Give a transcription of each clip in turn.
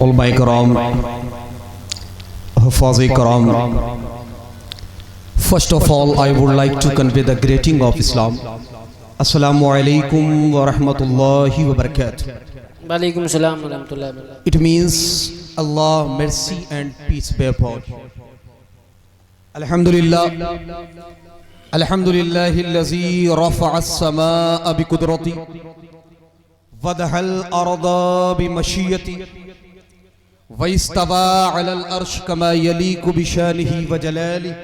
उलमाए कराम, हफ़ाज़े कराम, first of all I would like to convey the greeting of Islam. Assalamu alaikum wa rahmatullahi wa barakatuh. Walaikum salam wa rahmatullahi wa barakatuh. It means Allah mercy and peace be upon you. Alhamdulillah, alhamdulillahi allazi rafa'a as-samaa'a bi qudrati wa dahal arda bi mashiyati wa istawa 'ala al-arsh kama yaliqu bi shanihi wa jalalihi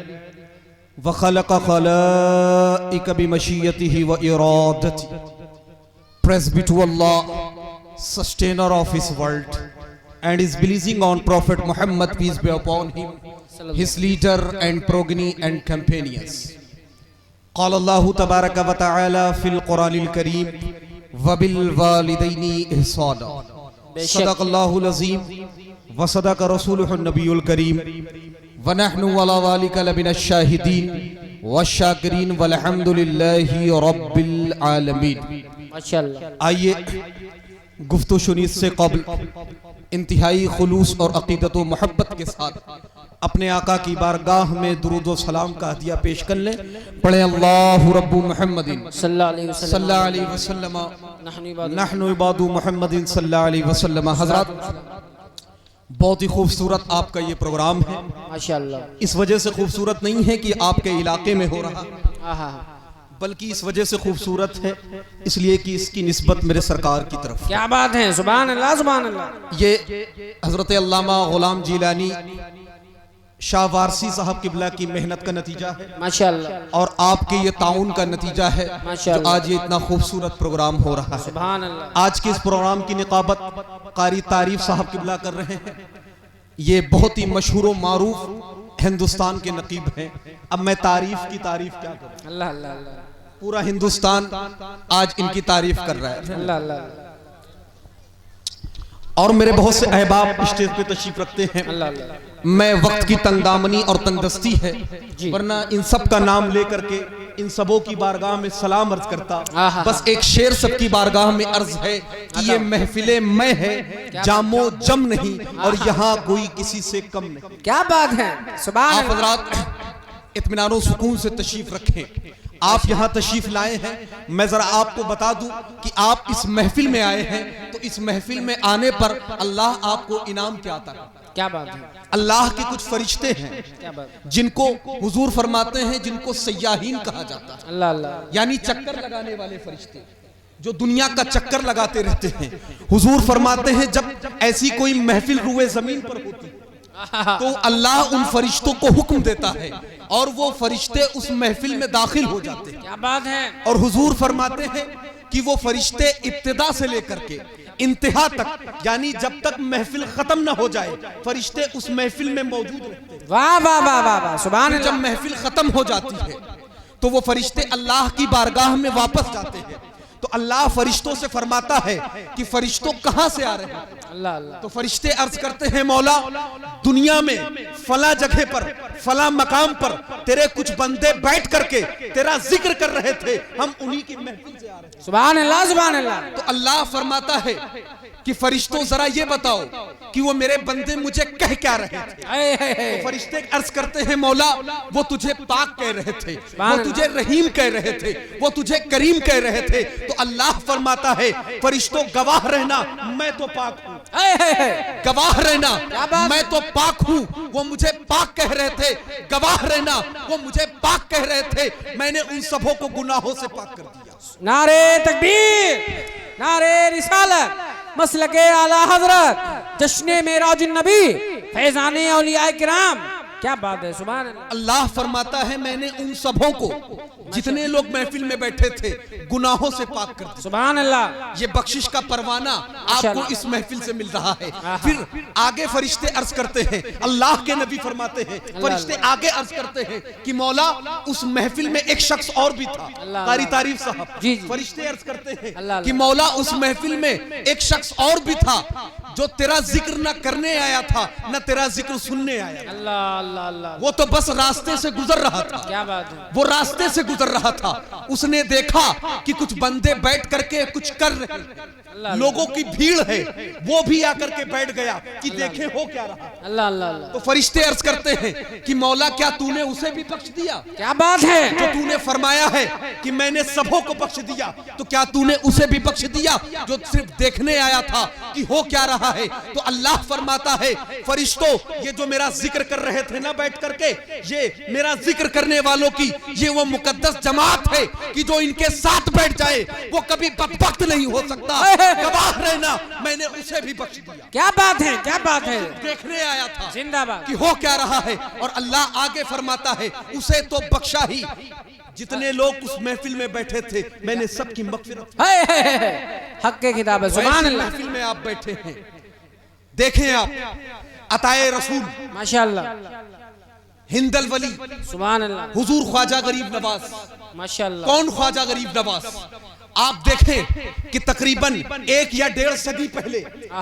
wa khalaqa khala'ika bi mashiyatihi wa iradatihi. Praise be to Allah, sustainer of his world, and is blessing on Prophet Muhammad, peace be upon him, his leader and progeny and companions. Qala Allahu tabaraka wa ta'ala fil Quranil Kareem wa bil walidayni ihsana. Sadaqa Allahul Azim wa sadaqa Rasuluhun Nabiyul Kareem wa nahnu ala dhalika lamina ash-shahidin wash-shakirin walhamdulillahi rabbil alamin. माशाअल्लाह। आइए गुफ्तगू शुनी से क़ब्ल इंतहाई खुलूस और अक़ीदत व मोहब्बत के साथ अपने आका की बारगाह में दुरूद व सलाम का हदिया पेश कर लें। पढ़े अल्लाहु रब्बु मुहम्मदिन सल्लल्लाहु अलैहि वसल्लम नहनु इबादु मुहम्मदिन सल्लल्लाहु अलैहि वसल्लम। हज़रात, बहुत ही खूबसूरत आपका ये प्रोग्राम है माशाअल्लाह। इस वजह से खूबसूरत नहीं है कि आपके इलाके में हो रहा, बल्कि इस वजह से खूबसूरत है इसलिए कि इसकी निस्बत मेरे सरकार की तरफ। क्या बात है, सुभान अल्लाह सुभान अल्लाह। ये हजरत अल्लामा गुलाम जिलानी शाह वारसी साहब किबला की मेहनत का नतीजा है माशाअल्लाह, और आपके ये ताउन का नतीजा है जो आज ये इतना खूबसूरत प्रोग्राम हो रहा है। सुभान अल्लाह। आज के इस प्रोग्राम की निकाबत कारी तारीफ साहब किबला कर रहे हैं। ये बहुत ही मशहूर व मारूफ हिंदुस्तान के नकीब हैं। अब मैं तारीफ की तारीफ क्या करूं, अल्लाह अल्लाह अल्लाह, पूरा हिंदुस्तान आज इनकी तारीफ कर रहा है। अल्लाह अल्लाह, और मेरे बहुत से अहबाब स्टेज पे तशरीफ रखते हैं। अल्लाह अल्लाह। मैं वक्त की तंगदामनी और तंगदस्ती है, वरना इन सब का नाम लेकर के इन सबों की बारगाह में सलाम अर्ज करता। बस एक शेर सबकी बारगाह में अर्ज है कि ये महफिले मैं है, जामो जम नहीं और यहाँ कोई किसी से कम नहीं। क्या बात है, सुभान आप अल्लाह। हज़रात इत्मीनान सुकून से तशरीफ रखें। आप यहाँ तशरीफ लाए हैं, मैं जरा आपको बता दूं कि आप इस महफिल में आए हैं, तो इस महफिल में आने पर अल्लाह आपको इनाम क्या आता है। क्या बात है, अल्लाह के कुछ फरिश्ते हैं क्या बात, जिनको हुजूर फरमाते हैं जिनको सयाहीन कहा जाता है, अल्लाह अल्लाह। यानी चक्कर लगाने वाले फरिश्ते जो दुनिया का चक्कर लगाते रहते हैं। हुजूर फरमाते हैं जब ऐसी कोई महफिल रुए जमीन पर होती तो अल्लाह उन फरिश्तों को हुक्म देता है और वो फरिश्ते उस महफिल में दाखिल हो जाते हैं। क्या बात है, और हुजूर फरमाते हैं कि वो फरिश्ते इब्तिदा से लेकर के इंतहा तक, यानी जब तक महफिल खत्म ना हो जाए, फरिश्ते उस महफिल में मौजूद रहते हैं। वाह वाह वाह वाह वाह, सुभान फिर जब अल्लाह। महफिल खत्म हो जाती है तो वो फरिश्ते अल्लाह की बारगाह में वापस जाते हैं। तो अल्लाह फरिश्तों से फरमाता है कि फरिश्तों कहां से आ रहे हैं। अल्लाह अल्लाह। तो फरिश्ते अर्ज करते हैं मौला, दुनिया में फला जगह पर फला मकाम पर तेरे कुछ बंदे बैठ करके तेरा जिक्र कर रहे थे, हम उन्हीं की महफिल से आ रहे हैं। सुभान अल्लाह सुभान अल्लाह। तो अल्लाह फरमाता है कि फरिश्तों जरा ये बताओ कि वो मेरे बंदे मुझे कह क्या रहे थे। तो फरिश्ते अर्ज करते हैं मौला, वो तुझे पाक कह रहे थे, वो तुझे रहीम कह रहे थे, वो तुझे करीम कह रहे थे। तो अल्लाह फरमाता है फरिश्तों गवाह रहना, मैं तो पाक हूँ। गवाह रहना, मैं तो पाक हूँ। वो मुझे पाक कह रहे थे, गवाह रहना, वो मुझे पाक कह रहे थे। मैंने उन सबों को गुनाहों से पाक कर दिया। नारे तकबीर, नारे रिसालत, मसलके आला हजरत, जश्ने मेराजुन नबी, फैजाने औलिया किराम। क्या बात है, सुभान अल्लाह। अल्लाह फरमाता है मैंने उन सबों को जितने लोग महफिल में बैठे थे गुनाहों से पाक कर दिया। सुभान अल्लाह। ये बख्शिश का परवाना आपको इस महफिल से मिल रहा है। फिर आगे फरिश्ते अर्ज करते हैं, अल्लाह के नबी फरमाते हैं, फरिश्ते आगे अर्ज करते हैं कि मौला उस महफिल में एक शख्स और भी था, कारी तारीफ साहब। फरिश्ते अर्ज करते हैं कि मौला उस महफिल में एक शख्स और भी था जो तेरा जिक्र न करने आया था न तेरा जिक्र सुनने आया था। अल्लाह अल्लाह अल्लाह, वो तो बस रास्ते से गुजर रहा था। क्या बात है। वो रास्ते से गुजर रहा था, उसने देखा कि कुछ बंदे बैठ करके कुछ कर रहे हैं, लोगों की भीड़ है, वो भी आकर के बैठ गया कि देखे हो क्या रहा। अल्लाह अल्लाह अल्लाह, तो फरिश्ते अर्ज करते हैं कि मौला क्या तूने उसे भी बख्श दिया? क्या बात है। जो तूने फरमाया है कि मैंने सबों को बख्श दिया, तो क्या तूने उसे भी बख्श दिया जो सिर्फ देखने आया था कि हो क्या रहा है? तो अल्लाह फरमाता है, फरिश्तों ये जो मेरा जिक्र कर रहे थे ना बैठ करके, ये मेरा जिक्र करने वालों की ये वो मुकद्दस जमात है कि जो इनके साथ बैठ जाए वो कभी बदबख्त नहीं हो सकता। गवाह रहना, मैंने उसे भी बख्श दिया। क्या बात है, क्या बात है। देखने आया था जिंदाबाद कि हो क्या रहा है, और अल्लाह आगे फरमाता है उसे तो बख्शा ही, जितने लोग उस महफिल में बैठे थे मैंने सबकी मगफिरत। हक के किताब है, सुभान अल्लाह। महफिल में आप बैठे हैं, देखें आप अताए रसूल माशाअल्लाह, हिंदल वली सुभान अल्लाह, हुजूर ख्वाजा गरीब नवाज। माशाअल्लाह। कौन ख्वाजा गरीब नवाज? आप देखें कि तकरीबन 1 या 1.5 सदी पहले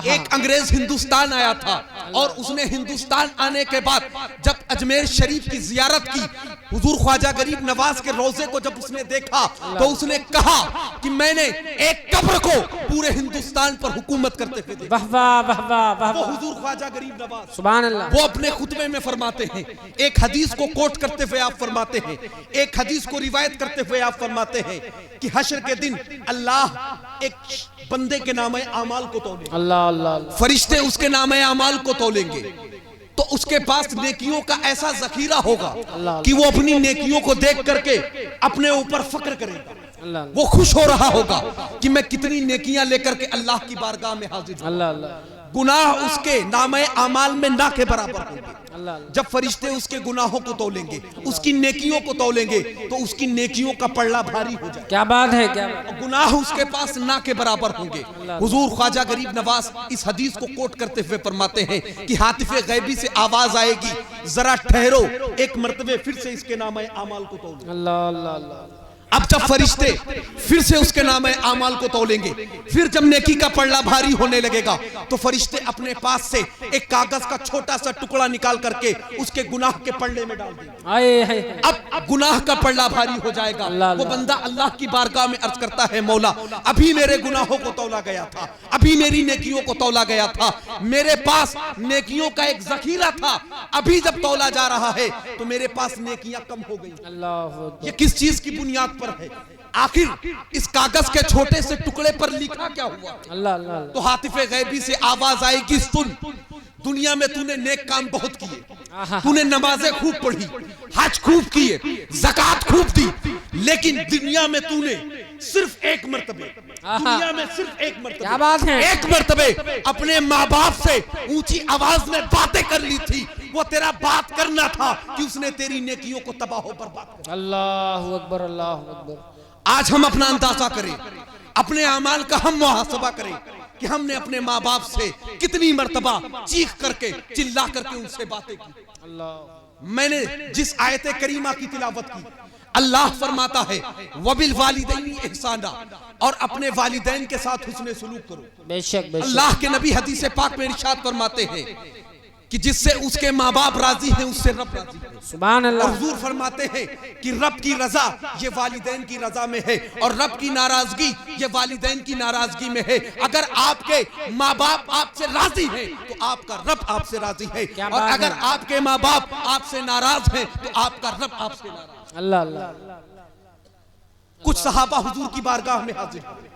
एक अंग्रेज हिंदुस्तान आया था, और उसने हिंदुस्तान आने के बाद जब अजमेर शरीफ की जियारत की, हुजूर ख्वाजा गरीब नवाज के रोजे को जब उसने देखा तो उसने कहा कि मैंने एक कब्र को पूरे हिंदुस्तान पर हुकूमत करते हुए देखा। वाह वाह वाह वाह वाह, वो हुजूर ख्वाजा गरीब नवाज सुभान अल्लाह। वो अपने खुतबे में फरमाते हैं, एक हदीस को कोट करते हुए आप फरमाते हैं, एक हदीस को रिवायत करते हुए आप फरमाते हैं कि हश्र के दिन अल्लाह एक बंदे के नामे आमाल को तौलेंगे। अल्लाह अल्लाह अल्लाह, फरिश्ते उसके नामे आमाल को तौलेंगे, तो उसके पास नेकियों का ऐसा जखीरा होगा कि वो अपनी नेकियों को देख करके अपने ऊपर फक्र करेगा। अल्लाह वो खुश हो रहा होगा कि मैं कितनी नेकियां लेकर के अल्लाह की बारगाह में हाजिर हूं। अल्लाह अल्लाह गुनाह उसके नामे आमाल में ना के बराबर होंगे। अल्लाह, जब फरिश्ते उसके गुनाहों को तौलेंगे, उसकी नेकियों को तौलेंगे, तो उसकी नेकियों का पल्ला भारी हो जाए। क्या बात है, क्या बात है। गुनाह उसके पास ना के बराबर होंगे। हुजूर ख्वाजा गरीब नवाज इस हदीस को कोट करते हुए फरमाते हैं कि हातिफे गैबी से आवाज आएगी, जरा ठहरो, एक मर्तबे फिर से इसके नामे आमाल को तौलो। अल्लाह अल्लाह अल्लाह। अब जब फरिश्ते फिर से उसके नाम आमाल को तौलेंगे, फिर जब नेकी का पल्ला भारी होने लगेगा, तो फरिश्ते अपने पास से एक कागज का छोटा सा टुकड़ा निकाल करके उसके गुनाह के पल्ले में डाल देंगे। आए अब गुनाह का पल्ला भारी हो जाएगा। वो बंदा अल्लाह की बारगाह में अर्ज करता है, मौला अभी मेरे गुनाहों को तौला गया था, अभी मेरी नेकियों को तौला गया था, मेरे पास नेकियों का एक जखीरा था, अभी जब तौला जा रहा है तो मेरे पास नेकियां कम हो गई। अल्लाह, ये किस चीज की बुनियाद पर है? आखिर इस कागज के छोटे से टुकड़े पर लिखा क्या हुआ? अल्लाह अल्लाह। तो हातिफे गैबी से आवाज आएगी, सुन, दुनिया में तूने नेक काम बहुत किए, तूने नमाजें खूब पढ़ी, हज खूब किए, ज़कात खूब दी, लेकिन दुनिया में तूने सिर्फ एक मर्तबे, दुनिया में सिर्फ एक मर्तबे, क्या बात है, एक मर्तबे अपने माँ बाप से ऊंची आवाज में बातें कर ली थी। वो तेरा बात करना था कि उसने तेरी नेकियों को तबाह बर्बाद कर। अल्लाह अकबर, अल्लाह अकबर। आज हम अपना अंदाजा करें, अपने अमाल का हम मुहासबा करें कि हमने अपने माँ बाप से कितनी मर्तबा चीख करके चिल्ला करके उनसे बातें की। अल्लाह, मैंने जिस आयत करीमा की तिलावत की, अल्लाह फरमाता है वबिल वालिदैनी इहसाना, और अपने वालिदैन के साथ हुस्ने सुलूक करो। बेशक बेशक। अल्लाह के नबी हदीस पाक में इरशाद फरमाते हैं कि जिससे उसके माँ बाप राजी हैं उससे रब राजी है। सुभान अल्लाह। और हुजूर फरमाते हैं कि रब की रजा ये वालिदैन की रजा में है, और रब की नाराजगी ये वालिदैन की नाराजगी में है। अगर आपके माँ बाप आपसे राजी हैं तो आपका रब आपसे राजी है, और अगर आपके माँ बाप आपसे नाराज हैं तो आपका रब आपसे नाराज। अल्लाह अल्लाह। कुछ सहाबा हुजूर की बारगाह में हाजिर हुए,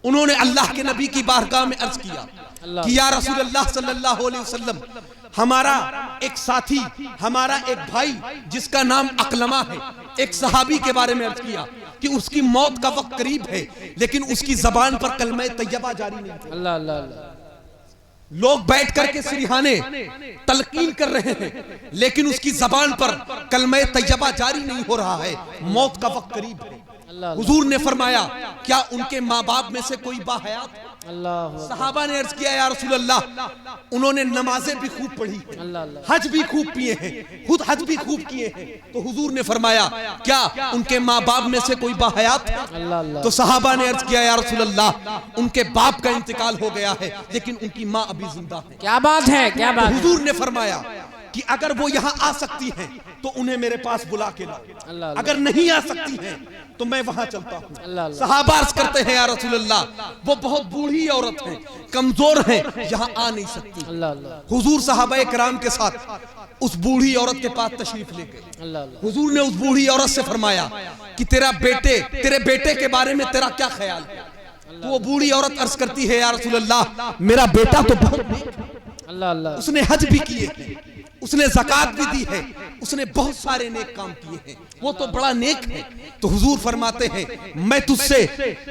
उन्होंने अल्लाह के नबी की बारगाह में अर्ज किया कि या रसूल अल्लाह सल्लल्लाहु अलैहि वसल्लम, हमारा एक साथी, हमारा एक भाई जिसका नाम अकलमा है, एक सहाबी के बारे में अर्ज किया कि उसकी मौत का वक्त करीब है, लेकिन उसकी जबान पर कलमा तैयबा जारी नहीं है। अल्लाह अल्लाह। लोग बैठ करके सिरहाने तलकीन कर रहे हैं, लेकिन उसकी जबान पर कलमा तैयबा जारी नहीं हो रहा है, मौत का वक्त करीब है। अल्लाह हुजूर ने फरमाया क्या उनके माँ बाप में से कोई बाहयात? अल्लाह सहाबा ने अर्ज किया या रसूल अल्लाह उन्होंने नमाजें भी खूब पढ़ी, अल्लाह हज भी खूब किए हैं, खुद हज भी खूब किए हैं। तो हुजूर ने फरमाया क्या उनके माँ बाप में से कोई बाहयात? अल्लाह तो सहाबा ने अर्ज किया या रसूल अल्लाह उनके बाप का इंतकाल हो गया है लेकिन उनकी माँ अभी जिंदा है। क्या बात है, क्या बात है। हुजूर ने फरमाया कि अगर वो यहाँ आ सकती हैं तो उन्हें मेरे पास बुला के लाओ, अल्लाह अगर नहीं आ सकती हैं तो मैं वहां चलता हूँ। अल्लाह सहाबा अर्ज करते हैं या रसूल अल्लाह वो बहुत बूढ़ी औरत है, कमजोर है, यहाँ आ नहीं सकती। अल्लाह हुजूर सहाबा कराम के साथ उस बूढ़ी औरत के पास तशरीफ ले गए। अल्लाह हुजूर ने उस बूढ़ी औरत से फरमाया कि तेरे बेटे के बारे में तेरा क्या ख्याल है? तो वो बूढ़ी औरत अर्ज करती है या रसूल अल्लाह मेरा बेटा तो बहुत नेक है, अल्लाह उसने हज भी किए हैं, उसने ज़कात भी दी है, उसने बहुत सारे नेक काम किए हैं, वो तो बड़ा नेक है। तो हुजूर फरमाते हैं मैं तुझसे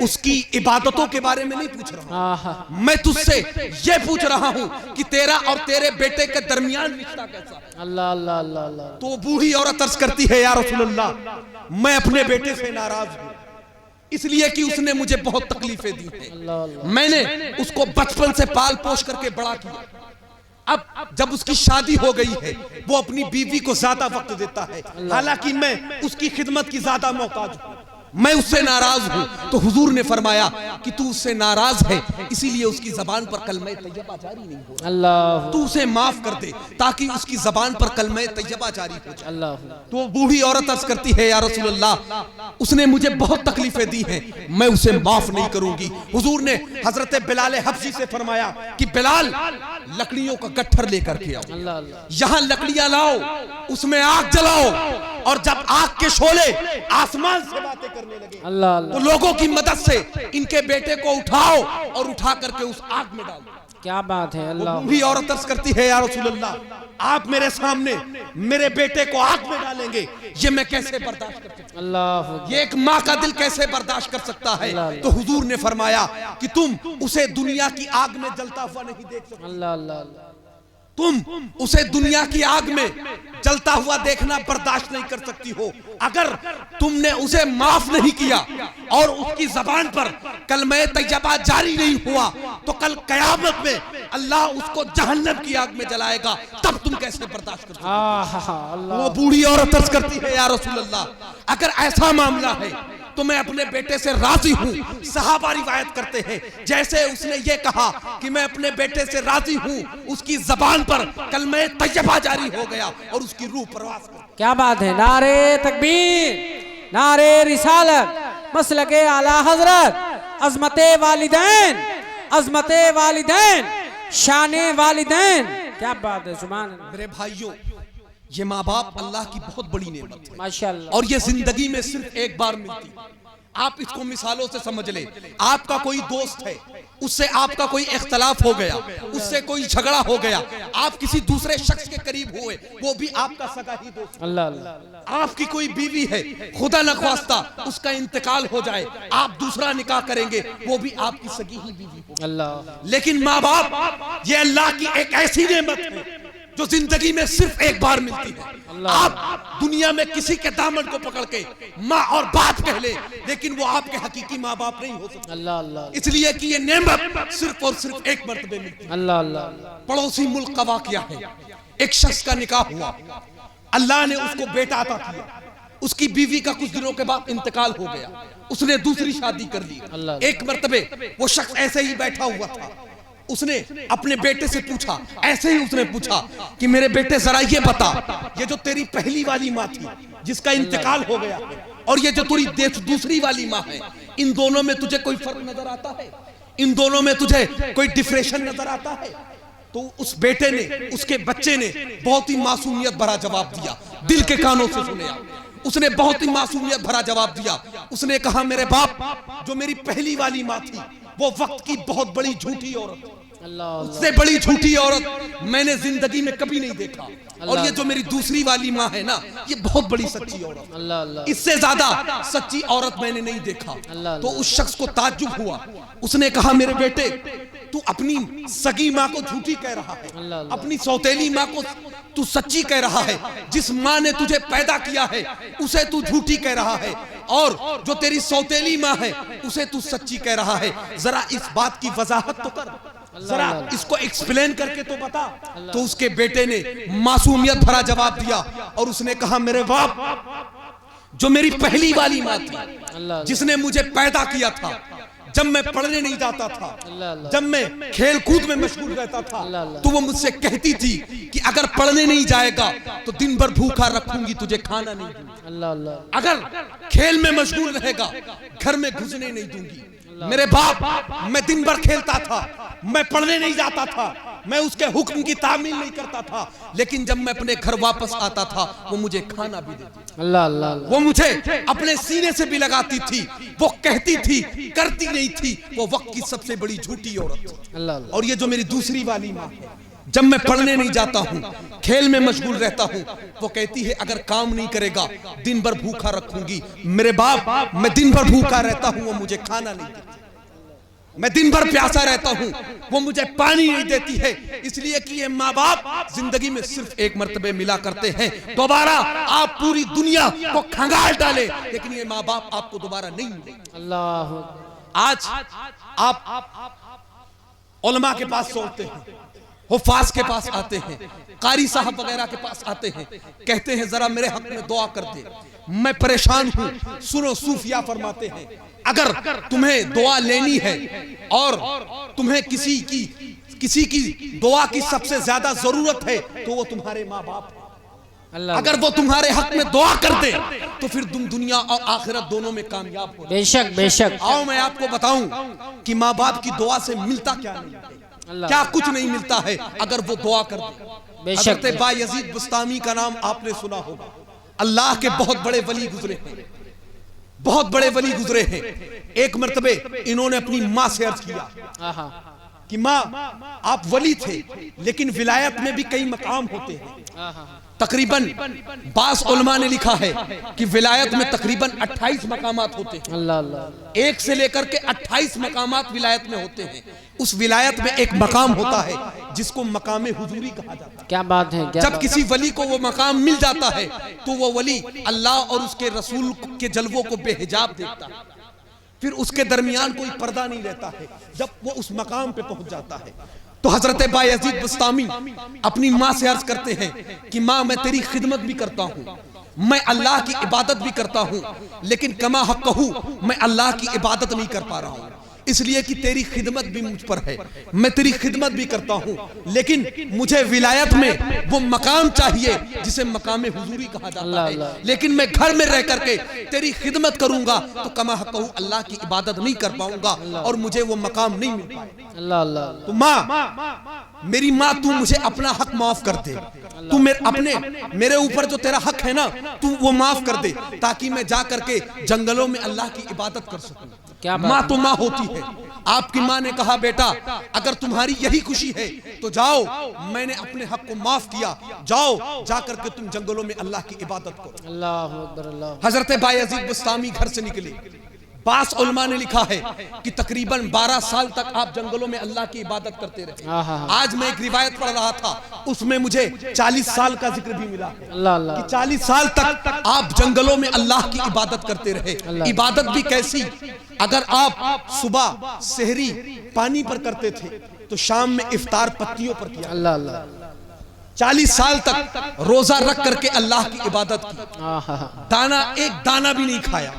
उसकी इबादतों के बारे में नहीं पूछ रहा हूं, मैं तुझसे ये पूछ रहा हूं कि तेरा और तेरे बेटे के दरमियान रिश्ता कैसा है? अल्लाह अल्लाह अल्लाह अल्लाह। तो बूढ़ी औरत अर्ज करती है या रसूल अल्लाह मैं अपने बेटे से नाराज हूं इसलिए कि उसने मुझे बहुत तकलीफें दी हैं, मैंने उसको बचपन से पाल पोष करके बड़ा किया, अब जब उसकी शादी हो गई है वो अपनी बीवी को ज्यादा वक्त देता है, हालांकि मैं उसकी खिदमत की ज्यादा मोहताज हूं, मैं उससे नाराज हूं। तो हुजूर ने फरमाया कि तू उससे नाराज है इसीलिए उसकी जबान पर कलमे तैयबा जारी नहीं हो, अल्लाह तू उसे माफ कर दे ताकि उसकी जबान पर कलमे तैयबा जारी हो जाए। अल्लाह। तो बूढ़ी औरत अर्ज करती है या रसूल अल्लाह उसने मुझे बहुत तकलीफें दी हैं, मैं उसे माफ नहीं करूंगी। हुजूर ने हजरत बिलाल हबशी से फरमाया कि बिलाल लकड़ियों का गट्ठर लेकर के आओ, यहाँ लकड़ियां लाओ, उसमें आग जलाओ और जब आग के शोले आसमान से बातें करने लगे अल्लाह तो लोगों की मदद से इनके बेटे को उठाओ और उठा करके उस आग में डालो। क्या बात है। अल्लाह बूढ़ी औरत अर्ज करती है या रसूल अल्लाह आप मेरे सामने मेरे बेटे को आग में डालेंगे ये मैं कैसे बर्दाश्त कर सकता हूं? अल्लाह ये एक माँ का दिल कैसे बर्दाश्त कर सकता है? तो हुजूर ने फरमाया कि तुम उसे दुनिया की आग में जलता हुआ नहीं देख सकते, अल्लाह अल्लाह। तुम उसे दुनिया की आग में जलता हुआ देखना बर्दाश्त नहीं कर सकती हो। अगर तुमने उसे माफ नहीं किया और उसकी जबान पर कलमे तैयबा जारी नहीं हुआ तो कल कयामत में अल्लाह उसको जहन्नम की आग में जलाएगा, तब तुम कैसे बर्दाश्त कर सकते हो? वो बूढ़ी औरत अर्ज करती है या रसूल अल्लाह अगर ऐसा मामला है तो मैं अपने बेटे से राजी हूँ। सहाबा रिवायत करते हैं जैसे उसने ये कहा कि मैं अपने बेटे से राजी हूँ उसकी जबान पर कलमे तैयबा जारी हो गया और उसकी रूह परवास कर। क्या बात है। नारे तकबीर, नारे रिसालत, मसलके आला हजरत, अजमते वालिदैन, अजमते वालिदैन, शाने वालिदैन। क्या बात है। सुभान अल्लाह। मेरे भाइयों ये माँ बाप अल्लाह की बहुत बड़ी नेमत है माशाअल्लाह। और ये जिंदगी में सिर्फ एक बार मिलती है। आप इसको मिसालों से समझ ले, आपका कोई दोस्त है उससे आपका कोई इख्तलाफ हो गया, उससे कोई झगड़ा हो गया, आप किसी दूसरे शख्स के करीब हुए वो भी आपका सगा ही दोस्त। अल्लाह अल्लाह। आपकी कोई बीवी है खुदा न ख्वास्ता उसका इंतकाल हो जाए, आप दूसरा निकाह करेंगे वो भी आपकी सगी ही बीवी हो। अल्लाह। लेकिन माँ बाप ये अल्लाह की एक ऐसी नेमत है जो जिंदगी में सिर्फ एक बार मिलती है। आप दुनिया में किसी के दामन को पकड़ के माँ और बाप कह ले लेकिन वो आपके हकीकी माँ बाप नहीं हो सकते। अल्लाह अल्लाह। इसलिए कि ये नेमत सिर्फ और सिर्फ एक मर्तबे मिलती है। अल्लाह अल्लाह। पड़ोसी मुल्क का वाकया है, एक शख्स का निकाह हुआ, अल्लाह ने उसको बेटा अता किया, उसकी बीवी का कुछ दिनों के बाद इंतकाल हो गया, उसने दूसरी शादी कर ली। एक मर्तबे वो शख्स ऐसे ही बैठा हुआ था, उसने अपने बेटे से पूछा, ऐसे ही उसने पूछा कि मेरे बेटे जरा ये बता ये जो तेरी पहली वाली माँ थी जिसका इंतकाल हो गया और ये जो तेरी दूसरी वाली माँ है इन दोनों में तुझे कोई फर्क नजर आता है? इन दोनों में तुझे कोई डिफरेंशिएशन नजर आता है? तो उस बेटे ने उसके बच्चे ने बहुत ही मासूमियत भरा जवाब दिया, दिल के कानों से सुने आप। उसने बहुत ही मासूमियत भरा जवाब दिया, उसने कहा मेरे बाप जो मेरी पहली वाली माँ थी वो वक्त की बहुत बड़ी झूठी औरत, उससे बड़ी झूठी औरत मैंने जिंदगी में कभी नहीं देखा, और ये जो मेरी दूसरी वाली माँ है ना ये बहुत बड़ी सच्ची औरत, इससे ज्यादा सच्ची औरत मैंने नहीं देखा। तो उस शख्स को ताज्जुब हुआ, उसने कहा मेरे बेटे तू अपनी सगी माँ को झूठी कह रहा है, अपनी सौतेली माँ को तू सच्ची कह रहा है, जिस माँ ने तुझे पैदा किया है उसे तू झूठी कह रहा है, और जो तेरी सौतेली माँ है उसे तू सच्ची कह रहा है, जरा इस बात की वजाहत तो कर, जरा इसको एक्सप्लेन करके तो बता। तो उसके बेटे ने मासूमियत भरा जवाब दिया और उसने कहा, मेरे बाप, जो मेरी पहली वाली माँ थी, जिसने मुझे पैदा किया था, जब मैं पढ़ने नहीं जाता था, जब मैं खेल कूद में मशगूल रहता था, तो वो मुझसे कहती थी कि अगर पढ़ने नहीं जाएगा तो दिन भर भूखा रखूंगी, तुझे खाना नहीं दूंगी, अगर खेल में मशगूल रहेगा घर में घुसने नहीं दूंगी। मेरे बाप, मैं दिन भर खेलता था, मैं पढ़ने नहीं जाता था, मैं उसके हुक्म की तामील नहीं करता था, लेकिन जब मैं अपने घर वापस आता था वो मुझे खाना भी देती, वो मुझे अपने सीने से भी लगाती थी, वो कहती थी, करती नहीं थी, वो वक्त की सबसे बड़ी झूठी औरत थी। और ये जो मेरी दूसरी वाली माँ है, जब मैं पढ़ने नहीं जाता हूँ, खेल में मशगूल रहता हूँ, वो कहती है अगर काम नहीं करेगा दिन भर भूखा रखूंगी। मेरे बाप, मैं दिन भर भूखा रहता हूँ, वो मुझे खाना नहीं देती, मैं दिन भर प्यासा रहता हूँ, वो मुझे पानी नहीं देती है, इसलिए कि ये माँ बाप जिंदगी में सिर्फ एक मर्तबे मिला करते हैं, दोबारा आप पूरी दुनिया को खंगाल डाले लेकिन ये माँ बाप आपको दोबारा नहीं मिले। अल्लाह, आज आप उलमा के पास सोचते हैं, हुफ़ाज़ के पास आते हैं, कारी साहब वगैरह के पास आते हैं, कहते हैं जरा मेरे हक में दुआ कर दे, मैं परेशान हूं। सुनो, सूफिया फरमाते हैं अगर तुम्हें दुआ लेनी है और तुम्हें किसी की दुआ की सबसे ज्यादा जरूरत है तो वो तुम्हारे माँ बाप है। अगर वो तुम्हारे हक में दुआ कर दे तो फिर तुम दुनिया और आखिरत दोनों में कामयाब हो। बेशक बेशक। आओ मैं आपको बताऊं कि माँ बाप की दुआ से मिलता क्या नहीं, क्या कुछ नहीं मिलता है अगर वो दुआ कर दे। हज़रत बायज़ीद बुस्तामी का नाम आपने सुना होगा, अल्लाह के बहुत बड़े वली गुजरे हैं, बहुत बड़े वली गुजरे हैं। एक मर्तबे इन्होंने अपनी माँ से अर्ज किया कि माँ, आप वली थे लेकिन विलायत में भी कई मकाम होते हैं। तकरीबन बास उलमा ने लिखा है कि विलायत में तकरीबन 28 मकामात होते हैं। अल्लाह अल्लाह, एक से लेकर के 28 मकामात विलायत में होते हैं। उस विलायत में एक मकाम होता है जिसको मकामे हुजूरी कहा जाता है। क्या बात है, क्या जब बात। किसी वली को वो मकाम मिल जाता है तो वो वली अल्लाह और उसके रसूल के जलवों को बेहिजाब देखता है, फिर उसके दरमियान कोई पर्दा नहीं रहता है। जब वो उस मकाम पे पहुंच जाता है तो हजरत बायज़ीद बुस्तामी अपनी माँ से अर्ज करते हैं कि माँ, मैं तेरी खिदमत भी करता हूँ, मैं अल्लाह की इबादत भी करता हूँ, लेकिन कमा हक़्क़हू मैं अल्लाह की इबादत नहीं कर पा रहा हूँ, इसलिए कि तेरी खिदमत भी मुझ पर है, मैं तेरी खिदमत भी करता हूँ, लेकिन मुझे विलायत में वो मकाम चाहिए जिसे मकाम हुजूरी कहा जाता है। लेकिन मैं घर में रह करके तेरी खिदमत करूंगा तो कमा हक़्क़हू अल्लाह की इबादत नहीं कर पाऊंगा और मुझे वो मकाम नहीं मिल पाएगा। अल्लाह अल्लाह। तो माँ, मेरी माँ, तू मुझे अपना हक माफ कर दे, तू मेरे ऊपर जो तेरा हक है ना तू वो माफ कर दे ताकि मैं जा करके जंगलों में अल्लाह की इबादत कर सकूं। क्या माँ तो माँ होती है। आपकी माँ ने कहा, बेटा अगर तुम्हारी यही खुशी है तो जाओ, मैंने अपने हक को माफ किया, जाओ जा करके तुम जंगलों में अल्लाह की इबादत करो। अल्लाह अकबर अल्लाह। हजरत बायज़ीद बुस्तामी घर से निकले। बास उलमा ने लिखा है कि तकरीबन 12 साल तक आप जंगलों में अल्लाह की इबादत करते रहे। आज मैं एक रिवायत पढ़ रहा था, उसमें मुझे 40 साल का जिक्र भी मिला अल्लाह अल्लाह, कि 40 साल तक आप जंगलों में अल्लाह की इबादत करते रहे। इबादत भी कैसी, अगर आप सुबह सहरी पानी पर करते थे तो शाम में इफ्तार पत्तियों पर किया। अल्लाह अल्लाह। 40 साल तक रोजा रख करके अल्लाह की इबादत की, दाना एक दाना भी नहीं खाया,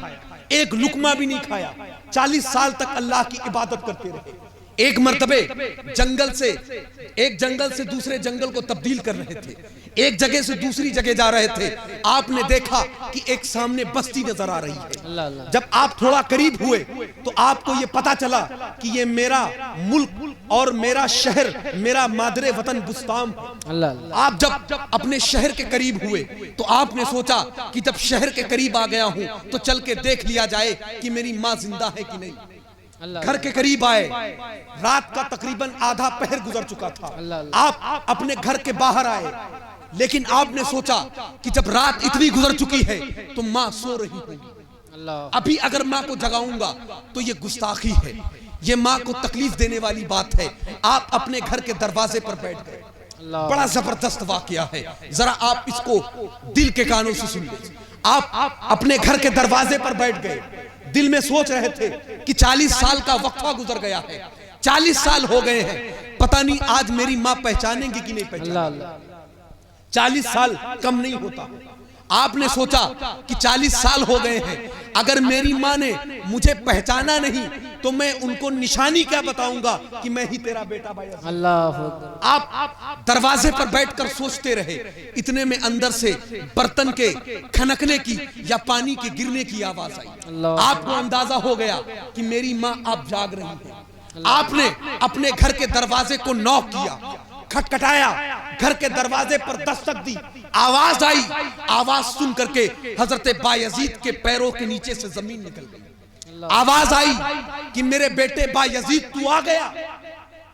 एक लुकमा भी नहीं खाया, 40 साल तक अल्लाह की इबादत करते रहे। एक मर्तबे एक जंगल से दूसरे जंगल को तब्दील कर रहे थे, एक जगह से दूसरी जगह जा रहे थे, आपने देखा कि एक सामने बस्ती नजर आ रही है। जब आप थोड़ा करीब हुए तो आपको ये पता चला कि ये मेरा मुल्क और मेरा शहर, मेरा मादरे वतन बुस्ताम। आप जब अपने शहर के करीब हुए तो आपने सोचा कि जब शहर के करीब आ गया हूं तो चल के देख लिया जाए कि मेरी माँ जिंदा है कि नहीं। घर के करीब आए, रात का तकरीबन आधा पहर गुजर चुका था। आप अपने घर के बाहर आए, लेकिन आपने सोचा कि जब रात इतनी गुजर चुकी है तो माँ सो रही होगी, अभी अगर माँ को जगाऊंगा तो ये गुस्ताखी है, ये माँ को तकलीफ देने वाली बात है। आप अपने घर के दरवाजे पर बैठ गए। बड़ा जबरदस्त वाकया है, जरा आप इसको दिल के कानों से सुन लीजिए। आप अपने घर के दरवाजे पर बैठ गए, दिल में सोच रहे थे कि 40 साल का वक्फा गुजर गया है, 40 साल हो गए हैं, पता नहीं आज मेरी माँ पहचानेंगी कि नहीं पहचानेंगी। 40 साल कम नहीं होता। आपने सोचा कि 40 साल हो गए हैं, अगर मेरी माँ ने मुझे पहचाना नहीं तो मैं उनको निशानी क्या बताऊंगा कि मैं ही तेरा बेटा भाई। अल्लाह। आप दरवाजे पर बैठकर सोचते रहे, इतने में अंदर से बर्तन के खनकने की या पानी के गिरने की आवाज आई। आपको अंदाजा हो गया कि मेरी माँ आप जाग रही है। आपने अपने घर के दरवाजे को नॉक किया, खटखटाया, घर के दरवाजे पर दस्तक दी, आवाज आई। आवाज सुन करके हजरत बायजीद के पैरों के नीचे से जमीन निकल गई। आवाज आई कि मेरे बेटे बायजीद तू आ गया।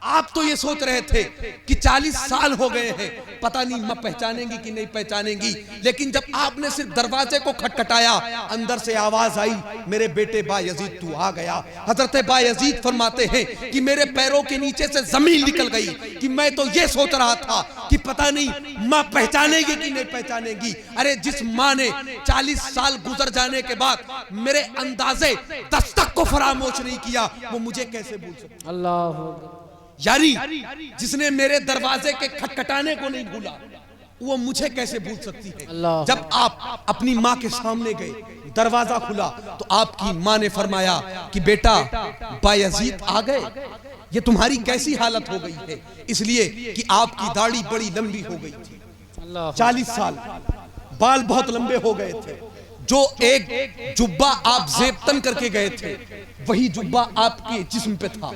आप तो ये सोच रहे थे कि 40 साल हो गए हैं, पता नहीं मां पहचानेंगी कि नहीं पहचानेंगी, लेकिन जब आपने सिर्फ दरवाजे को खटखटाया, अंदर से आवाज आई, मेरे बेटे बायजीद तू आ गया। हजरत बायजीद फरमाते हैं कि मेरे पैरों के नीचे से जमीन निकल गई कि मैं तो ये सोच रहा था कि पता नहीं मां पहचानेगी कि नहीं पहचानेगी। अरे जिस मां ने 40 साल गुजर जाने के बाद मेरे अंदाजे दस्तक को फरामोश नहीं किया, वो मुझे कैसे भूल सकती। अल्लाह। यानी जिसने मेरे दरवाजे के खटखटाने को नहीं भूला, वो मुझे कैसे भूल सकती है। जब आप अपनी माँ के सामने गए, दरवाजा खुला तो आपकी माँ ने फरमाया कि बेटा बायजीद आ गए। ये तुम्हारी कैसी हालत हो गई है? इसलिए कि आपकी दाढ़ी बड़ी लंबी हो गई थी, 40 साल, बाल बहुत लंबे हो गए थे। जो एक जुब्बा आप जेबतन करके गए थे, वही जुब्बा आपके जिस्म पे था।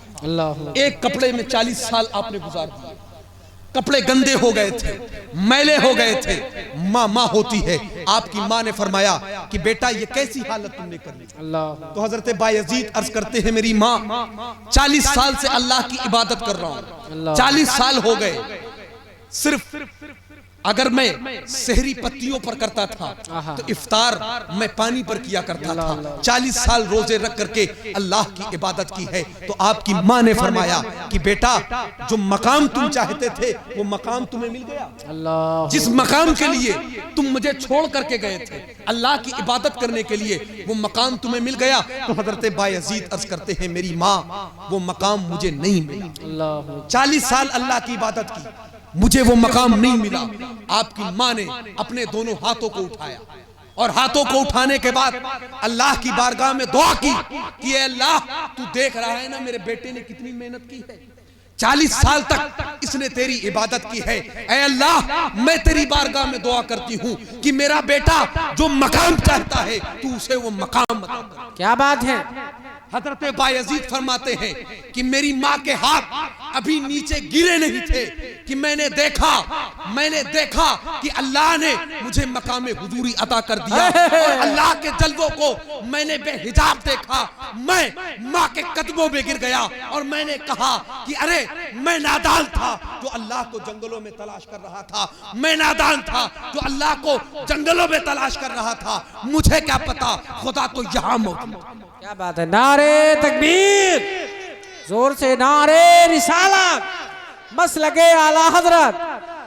एक कपड़े में 40 साल आपने गुजार दिए, कपड़े गंदे हो गए थे, मैले हो गए थे। माँ होती है। आपकी माँ ने फरमाया कि बेटा ये कैसी हालत तुमने कर ली। तो हजरत बायजीद अर्ज करते हैं, मेरी माँ 40 साल से अल्लाह की इबादत कर रहा हूँ, 40 साल हो गए, सिर्फ अगर मैं सहरी पत्तियों पर करता था तो इफ्तार मैं पानी पर किया करता था। 40 साल रोजे रख करके अल्लाह की इबादत की है। तो आपकी माँ ने फरमाया कि बेटा जो मकाम तुम चाहते थे वो मकाम तुम्हें मिल गया। जिस मकाम के लिए तुम मुझे छोड़ करके गए थे अल्लाह की इबादत करने के लिए, वो मकाम तुम्हें मिल गया। तो हजरत बायजीद अर्ज करते हैं, मेरी माँ वो मकाम मुझे नहीं मिला। 40 साल अल्लाह की इबादत की, मुझे वो मकाम नहीं मिला। आपकी माँ ने अपने दोनों हाथों को उठाया और हाथों को उठाने के बाद अल्लाह की बारगाह में दुआ की कि अल्लाह तू देख रहा है ना मेरे बेटे ने कितनी मेहनत की है, 40 साल तक इसने तेरी इबादत की है। ऐ अल्लाह मैं तेरी बारगाह में दुआ करती हूँ कि मेरा बेटा जो मकाम चाहता है तू उसे वो मकाम अता कर। क्या बात है। हजरत बायजीद फरमाते हैं कि मेरी माँ के हाथ अभी नीचे गिरे नहीं थे कि मैंने देखा कि अल्लाह ने मुझे मकाम हुजूरी अता कर दिया और अल्लाह के जलवों को मैंने बेहिजाब देखा। मैं माँ के कदमों में गिर गया और मैंने कहा कि अरे मैं नादान था जो अल्लाह को जंगलों में तलाश कर रहा था, मैं नादान था जो अल्लाह को जंगलों में तलाश कर रहा था, मुझे क्या पता खुदा तो यहाँ मौजूद। क्या बात है। नारे तकबीर, जोर से नारे रिसालत, मसलके आला हजरत,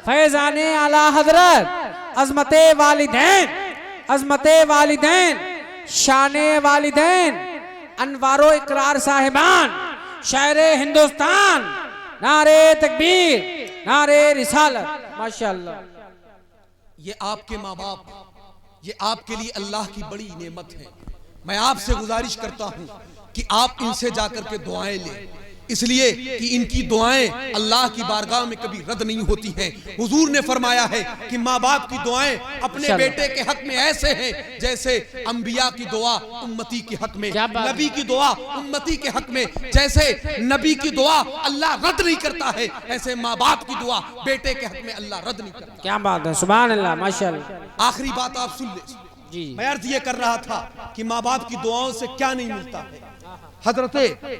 फैजाने आला हजरत, अजमते वालिदैन, अजमते वालिदैन, शाने वालिदैन, अनवारो इकरार साहिबान, शायरे हिंदुस्तान, नारे तकबीर, नारे रिसालत। माशाअल्लाह। ये आपके माँ बाप, ये आपके लिए अल्लाह की बड़ी नेमत है। मैं आपसे गुजारिश करता हूं कि आप इनसे जाकर के दुआएं लें, इसलिए कि इनकी दुआएं अल्लाह की बारगाह में कभी रद्द नहीं होती हैं। हुजूर ने फरमाया है कि माँ बाप की दुआएं अपने बेटे के हक में ऐसे हैं जैसे अंबिया की दुआ उम्मती के हक में, नबी की दुआ उम्मती के हक में, जैसे नबी की दुआ अल्लाह रद्द नहीं करता है ऐसे माँ बाप की दुआ बेटे के हक में अल्लाह रद्द नहीं करता। क्या बात है, सुभान अल्लाह, माशाअल्लाह। आखिरी बात आप सुन ले। मैं अर्ज ये कर रहा था कि माँ बाप की दुआओं से क्या नहीं मिलता है। हजरत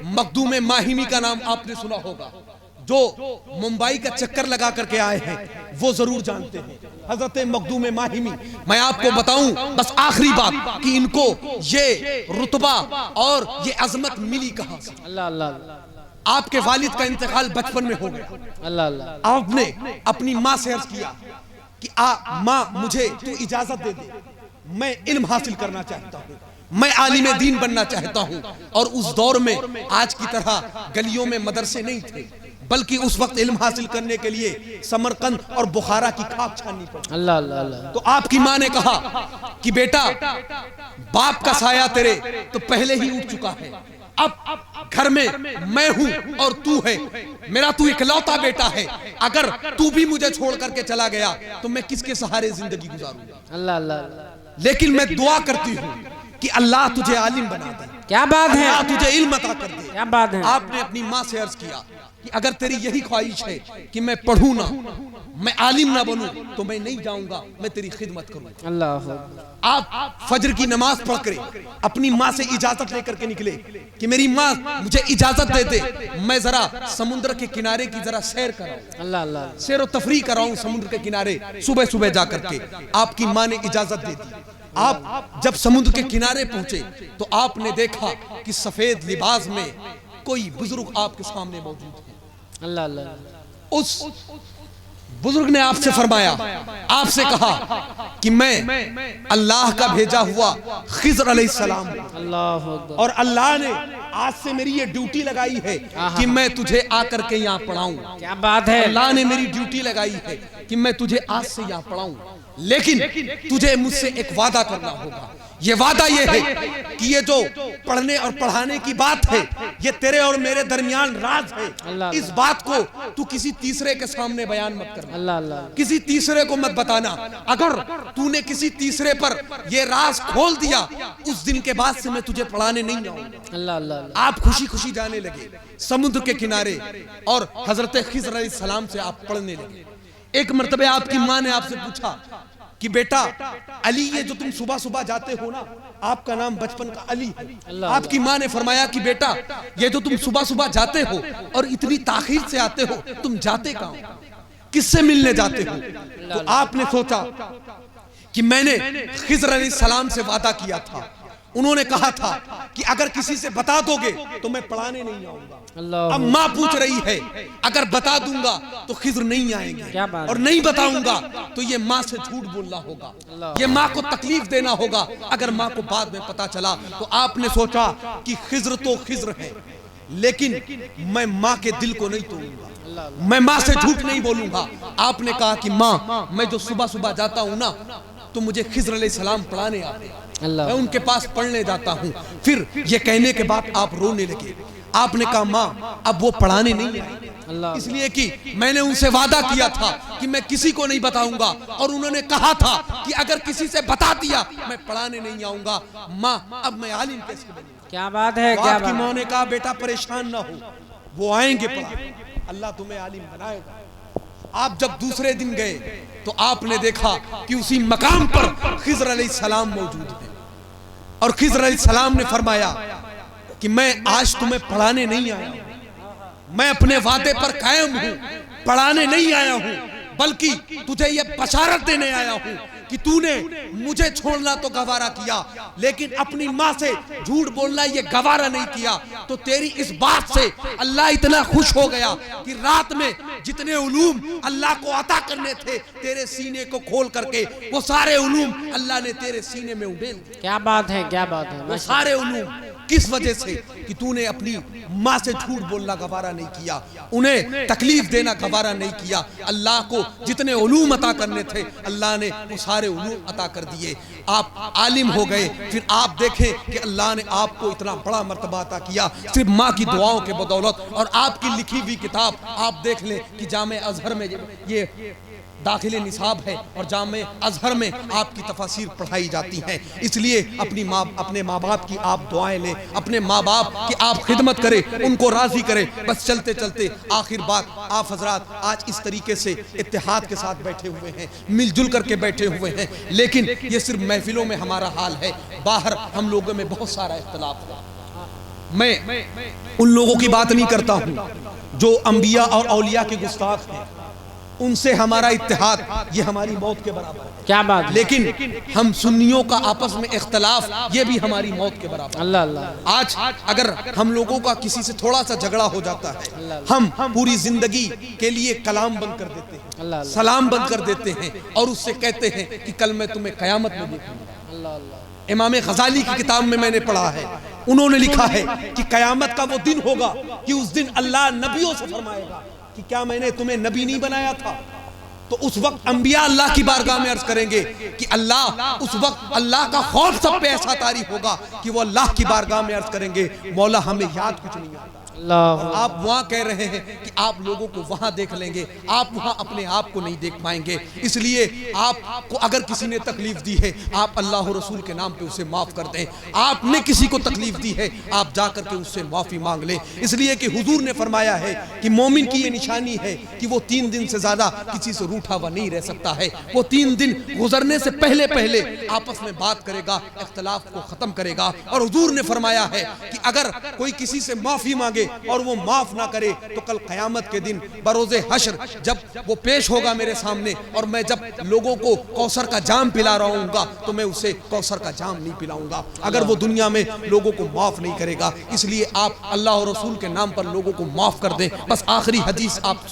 मखदूम माहिमी का नाम आपने सुना होगा, जो मुंबई का चक्कर लगा करके आए हैं, वो जरूर जानते हैं हजरत मखदूम माहिमी। मैं आपको बताऊं बस आखिरी बात कि इनको ये रुतबा और ये अजमत मिली कहां से। अल्लाह अल्लाह। आपके वालिद का इंतकाल बचपन में हो गया। अल्लाह अल्लाह। आपने अपनी माँ से अर्ज किया कि माँ मुझे तू इजाजत दे दे मैं इल्म हासिल करना चाहता हूँ, मैं आलिम दीन बनना चाहता हूँ। और उस दौर में आज की तरह गलियों में मदरसे नहीं थे, बल्कि उस वक्त इल्म हासिल करने के लिए समरकंद और बुखारा की खाक छाननी पड़ी। अल्लाह अल्लाह अल्लाह। तो आपकी माँ ने कहा कि बेटा, बाप का साया तेरे तो पहले ही उठ चुका है, अब घर में मैं हूं और तू है, मेरा तू इकलौता बेटा है। अगर तू भी मुझे छोड़ करके चला गया तो मैं किसके सहारे जिंदगी गुजारूंगा। अल्लाह अल्लाह। लेकिन मैं दुआ करती हूँ कि अल्लाह तुझे आलिम बना दे, क्या बात है, अल्लाह तुझे इल्म अता कर दे। क्या बात है। आपने अपनी माँ से अर्ज किया कि अगर तेरी यही ख्वाहिश है कि मैं पढ़ूं ना, मैं आलिम ना बनूं, तो मैं नहीं जाऊंगा, मैं तेरी खिदमत करूंगा। अल्लाह। आप फजर की नमाज पढ़ कर अपनी माँ से इजाजत लेकर के निकले कि मेरी माँ मुझे इजाजत दे दे, मैं जरा समुद्र के किनारे की जरा सैर कराऊं, अल्लाह अल्लाह। सैर और तफरी कराऊं समुद्र के किनारे सुबह सुबह जा करके। आपकी माँ ने इजाजत दे दी। आप जब समुद्र के किनारे पहुंचे तो आपने देखा कि सफेद लिबास में कोई बुजुर्ग आपके सामने मौजूद है। अल्लाह अल्लाह। उस बुजुर्ग ने आपसे फरमाया, आपसे कहा कि मैं अल्लाह का भेजा हुआ खिज़र अलैहिस्सलाम हूं, अल्लाह अकबर। और अल्लाह ने आज से मेरी ये ड्यूटी लगाई है कि मैं तुझे आकर के यहाँ पढ़ाऊं। क्या बात है। अल्लाह ने मेरी ड्यूटी लगाई है कि मैं तुझे आज से यहाँ पढ़ाऊं, लेकिन तुझे मुझसे एक वादा करना होगा। ये वादा ये है कि ये जो पढ़ने और पढ़ाने की बात है, ये तेरे और मेरे दरमियान राज है। इस बात को तू किसी तीसरे के सामने बयान मत करना, अल्लाह अल्लाह। किसी तीसरे को मत बताना। अगर तूने किसी तीसरे पर ये राज खोल दिया, उस दिन के बाद से मैं तुझे पढ़ाने नहीं आऊंगा। अल्लाह अल्लाह। आप खुशी खुशी जाने लगे समुद्र के किनारे और हजरत खिज़र अलैहिस्सलाम से आप पढ़ने लगे। एक मर्तबे आपकी माँ ने आपसे पूछा कि बेटा अली, ये जो तुम सुबह सुबह जाते हो ना, आपका नाम बचपन का अली है। आपकी माँ ने फरमाया कि बेटा, ये जो तुम सुबह सुबह जाते हो और इतनी ताखीर से आते हो, तुम जाते कहाँ हो, किससे मिलने जाते हो? तो आपने सोचा कि मैंने खिज़र अलैहिस्सलाम से वादा किया था, उन्होंने कहा था कि अगर किसी से बता दोगे तो मैं पढ़ाने नहीं आऊंगा। अब माँ पूछ रही है, अगर बता दूंगा तो खिज़र नहीं आएंगे, और नहीं बताऊंगा तो ये माँ से झूठ बोलना होगा, ये माँ को तकलीफ देना होगा अगर माँ को बाद में पता चला। तो आपने सोचा कि खिज़र तो खिज़र है, लेकिन मैं माँ के दिल को नहीं तोड़ूंगा, मैं माँ से झूठ नहीं बोलूंगा। आपने कहा कि माँ, मैं जो सुबह सुबह जाता हूँ ना, तो मुझे खिज़र अलैहिस्सलाम पढ़ाने आते हैं, मैं उनके पास पढ़ने जाता हूँ। फिर ये कहने के बाद आप रोने लगे। आपने कहा माँ, अब वो पढ़ाने नहीं आए, इसलिए कि मैंने उनसे वादा किया था कि मैं किसी को नहीं बताऊंगा, और उन्होंने कहा था कि अगर किसी से बता दिया मैं पढ़ाने नहीं आऊंगा। माँ, अब मैं आलिम कैसे बनूंगा? क्या बात है। तो आपकी माँ ने कहा, बेटा परेशान ना हो, वो आएंगे पढ़ाने, अल्लाह तुम्हें आलिम बनाएगा। आप जब दूसरे दिन गए तो आपने देखा कि उसी मकाम पर खिज़र अलैहिस्सलाम मौजूद है, और खिज़र अलैहिस्सलाम ने फरमाया कि मैं आज तुम्हें पढ़ाने नहीं आया हूं, मैं अपने वादे पर कायम हूं, पढ़ाने नहीं आया हूं, बल्कि तुझे यह बशारत देने आया हूं कि तूने मुझे छोड़ना तो गवारा किया, लेकिन अपनी माँ से झूठ बोलना ये गवारा नहीं किया। तो तेरी इस बात से अल्लाह इतना खुश हो गया कि रात में जितने उलूम अल्लाह को अता करने थे, तेरे सीने को खोल करके वो सारे उलूम अल्लाह ने तेरे सीने में उड़ेल दिए। क्या बात है, क्या बात है। वो सारे उलूम किस वजह से? कि तूने अपनी माँ से झूठ बोलना गवारा नहीं किया, उन्हें तकलीफ देना गवारा नहीं किया। अल्लाह को जितने उलूम अता करने थे, अल्लाह ने वो सारे उलूम अता कर दिए। आप आलिम हो गए। फिर आप देखें कि अल्लाह ने आपको इतना बड़ा मर्तबा अता किया सिर्फ माँ की दुआओं के बदौलत। और आपकी लिखी हुई किताब आप देख लें कि जामे अजहर में ये दाखिले निसाब है, और जामे अजहर में आपकी तफासीर पढ़ाई जाती हैं। इसलिए अपने माँ बाप की आप दुआएं लें, अपने माँ बाप की आप खिदमत करें, उनको राज़ी करें। बस चलते चलते आखिर बात, आप हजरात आज इस तरीके से इत्तेहाद के साथ बैठे हुए हैं, मिलजुल करके बैठे हुए हैं, लेकिन ये सिर्फ महफिलों में हमारा हाल है, बाहर हम लोगों में बहुत सारा इख्तलाफ है। मैं उन लोगों की बात नहीं करता हूँ जो अंबिया और औलिया के गुस्ताख हैं, उनसे हमारा इत्तेहाद ये हमारी मौत के बराबर है। क्या बात। लेकिन हम सुन्नियों का आपस में इख्तलाफ ये भी हमारी मौत के बराबर। अल्लाह अल्लाह। आज अगर हम लोगों का किसी से थोड़ा सा झगड़ा हो जाता है, हम पूरी जिंदगी के लिए कलाम बंद कर देते हैं, सलाम बंद कर देते हैं, और उससे कहते हैं कि कल मैं तुम्हें कयामत में देखूंगा। इमाम गजाली की किताब में मैंने पढ़ा है, उन्होंने लिखा है कि कयामत का वो दिन होगा कि उस दिन अल्लाह नबियों से फरमाएगा कि क्या मैंने तुम्हें नबी नहीं बनाया था? तो उस वक्त अंबिया अल्लाह की बारगाह में अर्ज करेंगे कि अल्लाह, उस वक्त अल्लाह का खौफ सब पे ऐसा तारी होगा कि वो अल्लाह की बारगाह में अर्ज करेंगे, मौला हमें याद कुछ नहीं आता। और आप वहां कह रहे हैं कि आप लोगों को वहां देख लेंगे, आप वहां अपने आप को नहीं देख पाएंगे। इसलिए आपको अगर किसी ने तकलीफ दी है, आप अल्लाह और रसूल के नाम पे उसे माफ कर दें। आपने किसी को तकलीफ दी है, आप जाकर के उससे माफी मांग लें। इसलिए कि हुजूर ने फरमाया है कि मोमिन की ये निशानी है कि वो 3 दिन से ज्यादा किसी से रूठा हुआ नहीं रह सकता है। वो 3 दिन गुजरने से पहले पहले आपस में बात करेगा, इख्तलाफ को खत्म करेगा। और हुजूर ने फरमाया है कि अगर कोई किसी से माफी मांगे और वो माफ ना करे तो कल कयामत के दिन बरोज़े हश्र जब वो पेश होगा मेरे सामने, और मैं जब लोगों को कौसर का जाम पिला रहा हूँगा तो मैं उसे कौसर का जाम नहीं पिलाऊंगा, अगर वो दुनिया में लोगों को माफ नहीं करेगा। इसलिए आप अल्लाह और रसूल के नाम पर लोगों को माफ कर दें। बस आखिरी हदीस आप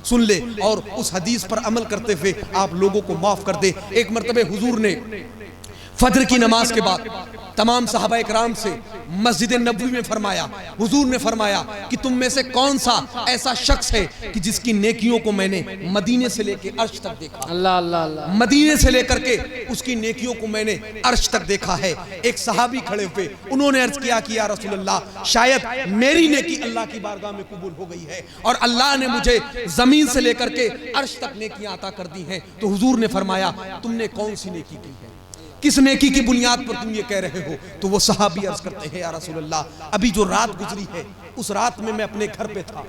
सुन ले और उस हदीस पर अमल करते हुए आप लोगों को माफ कर दे। एक मरतबे हुजूर ने फजर की नमाज के बाद तमाम सहाबा इकराम से मस्जिद नबवी में फरमाया, हुजूर ने फरमाया कि तुम में से कौन सा ऐसा शख्स है कि जिसकी नेकियों को मैंने मदीने से लेकर अर्श तक देखा। अल्लाह अल्लाह अल्लाह। मदीने से लेकर के उसकी नेकियों को मैंने अर्श तक देखा है। एक सहाबी खड़े हुए, उन्होंने अर्ज किया कि या रसूल अल्लाह, शायद मेरी नेकी अल्लाह की बारगाह में कबूल हो गई है और अल्लाह ने मुझे जमीन से लेकर के अर्श तक नेकियां अता कर दी हैं। तो हुजूर ने फरमाया तुमने कौन सी नेकी की है, किस नेकी की बुनियाद पर तुम ये कह रहे हो? तो वो सहाबी अर्ज करते हैं या रसूल अल्लाह, अभी जो रात गुजरी है उस रात में मैं अपने घर पे था,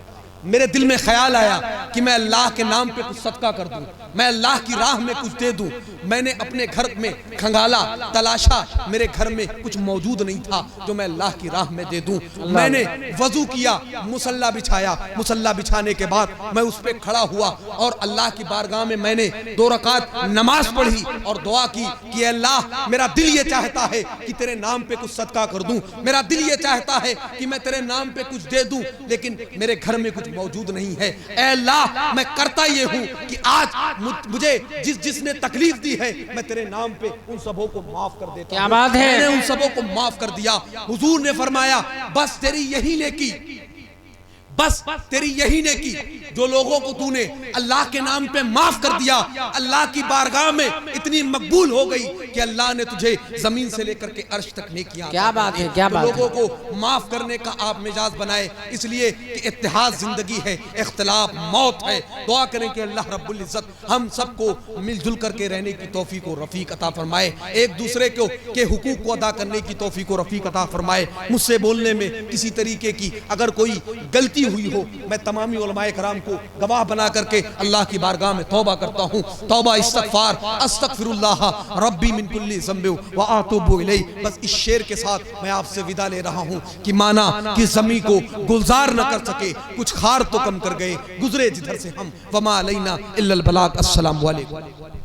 मेरे दिल में ख्याल आया कि मैं अल्लाह के नाम पे कुछ सदका कर दूं, मैं अल्लाह की राह में कुछ दे दूं। मैंने अपने घर में खंगाला, तलाशा, मेरे घर में कुछ मौजूद नहीं था जो मैं अल्लाह की राह में दे दूं। मैंने वजू किया, मुसल्ला बिछाया, मुसल्ला बिछाने के बाद मैं उस पे खड़ा हुआ और अल्लाह की बारगाह में मैंने 2 रकात नमाज पढ़ी और दुआ की कि अल्लाह, मेरा दिल ये चाहता है कि तेरे नाम पे कुछ सदका कर दूं, मेरा दिल ये चाहता है कि मैं तेरे नाम पे कुछ दे दूं, लेकिन मेरे घर में कुछ मौजूद नहीं है। ऐ अल्लाह, मैं करता ये हूँ कि आज मुझे जिसने तकलीफ दी है मैं तेरे नाम पे उन सबों को माफ कर देता हूं। क्या बात है। मैंने उन सबों को माफ कर दिया। हुजूर ने फरमाया बस तेरी यही नेकी, बस तेरी यही नेकी जो लोगों को तूने अल्लाह के नाम पे माफ कर दिया, अल्लाह की बारगाह में इतनी मकबूल हो गई कि अल्लाह ने तुझे जमीन से लेकर के अर्श तक नेकियां। क्या बात है, क्या बात है। लोगों को माफ करने का आप मिजाज बनाए, इसलिए कि इत्तेहाद जिंदगी है, इख्तिलाफ मौत है। दुआ करें कि अल्लाह रब्बुल इज्जत हम सबको मिलजुल करके रहने की तौफीक और रफीक अता फरमाए, एक दूसरे के हुकूक को अदा करने की तौफीक और रफीक अता फरमाए। मुझसे बोलने में किसी तरीके की अगर कोई गलती हुई हो, मैं तमामी उलमाए कराम को गवाह बना करके अल्लाह की बारगाह में तौबा करता हूँ। तौबा इस्तगफार, अस्तगफिरुल्लाह रब्बी मिन कुल्ली ज़ंबि व अतूबु इलैहि। बस इस शेर के साथ मैं आपसे विदा ले रहा हूँ कि माना कि ज़मीं को गुलजार न कर सके, कुछ खार तो कम कर गए, गुजरे जिधर से हम, वमा अलैना इल्लल बलाग। अस्सलामु अलैकुम।